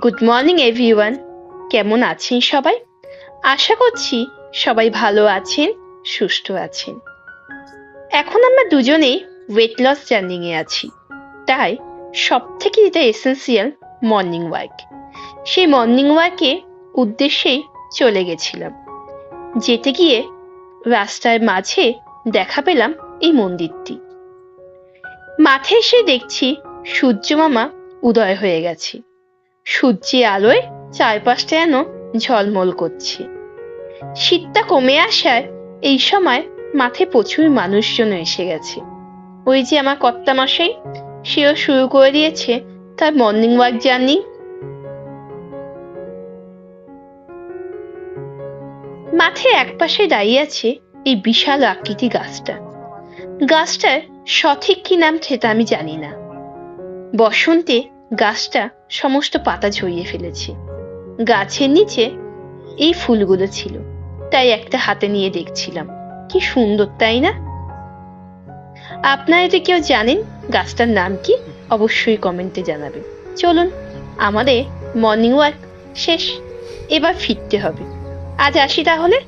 Good morning everyone. কেমন আছেন সবাই? আশা করছি সবাই ভালো আছেন, সুস্থ আছেন। এখন আমরা দুজনেই ওয়েট লস জার্নিং এ আছি, তাই সব থেকে যেটা এসেন্সিয়াল মর্নিং ওয়াক। সেই মর্নিং ওয়াকে উদ্দেশ্যেই চলে গেছিলাম। যেতে গিয়ে রাস্তার মাঝে দেখা পেলাম এই মন্দিরটি। মাঠে এসে দেখছি সূর্য মামা উদয় হয়ে গেছে। সূর্যের আলোয় চারপাশটা যেন ঝলমল করছে। শীতটা কমে আসায় এই সময় মাঠে প্রচুর মানুষজন এসে গেছে। ওই যে আমার কর্তা মশাই, সেও শুরু করে দিয়েছে তার মর্নিং ওয়াক জার্নি। মাঠে একপাশে দাঁড়িয়ে আছে এই বিশাল আকৃতি গাছটা। গাছটার সঠিক কি নাম সেটা আমি জানি না। বসন্তে গাছটা সমস্ত পাতা ঝরিয়ে ফেলেছে। গাছের নিচে এই ফুলগুলো ছিল, তাই একটা হাতে নিয়ে দেখছিলাম। কি সুন্দর, তাই না? আপনারা যদি কেউ জানেন গাছটার নাম কি, অবশ্যই কমেন্টে জানাবেন। চলুন, আমাদের মর্নিং ওয়াক শেষ, এবার ফিরতে হবে। আজ আসি তাহলে।